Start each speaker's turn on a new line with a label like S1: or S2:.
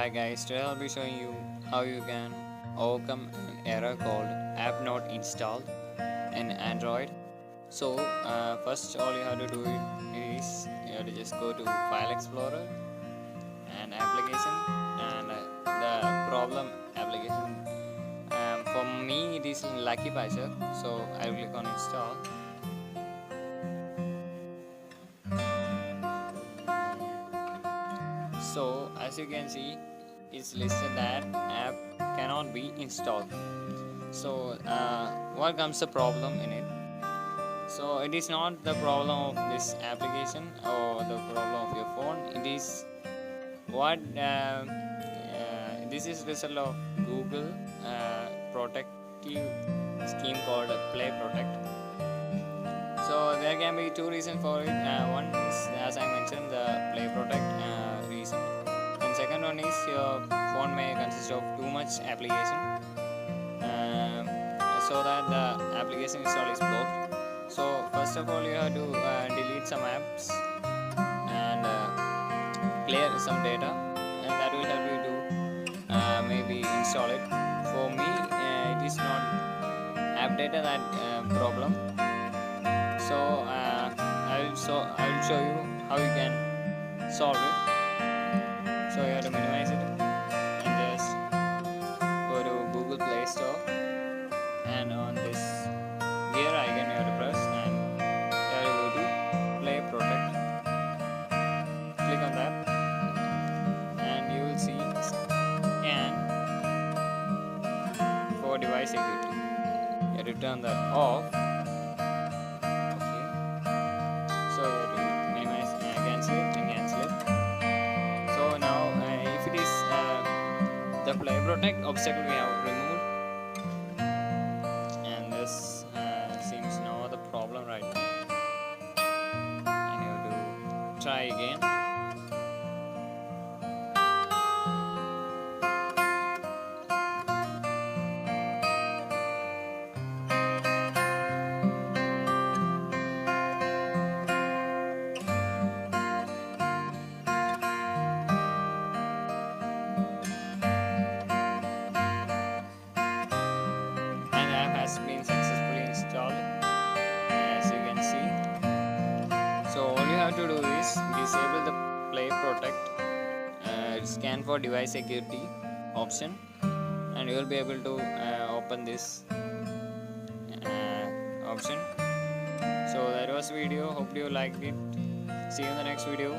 S1: Hi guys, today I'll be showing you how you can overcome an error called app not installed in Android. So first all you have to do is you have to just go to File Explorer and Application and the problem application. For me it is Lucky Patcher, so I will click on install. So as you can see, it's listed that app cannot be installed. So what comes the problem in it? So it is not the problem of this application or the problem of your phone. It is what this is result of Google protective scheme called Play Protect. So there can be two reasons for it. One is, as I mentioned, the Play Protect reason, and second one is your phone may consist of too much application, um, so that the application install is blocked. So first of all, you have to delete some apps and clear some data, and that will help you to maybe install it. For me, it is not app data that problem. So I will show you how you can solve it. So you have to minimize it and just go to Google Play Store, and on this gear icon you have to press and you have to go to Play Protect. Click on that and you will see scan for device security. You have to turn that off. So you have to minimize cancel it and cancel it. So now if it is the Play Protect obstacle we have removed, and this seems no other problem right now, and you have to try again. And the app has been successfully installed, as you can see. So all you have to do is disable the Play Protect, scan for device security option, and you will be able to open this option. So that was video. Hope you liked it. See you in the next video.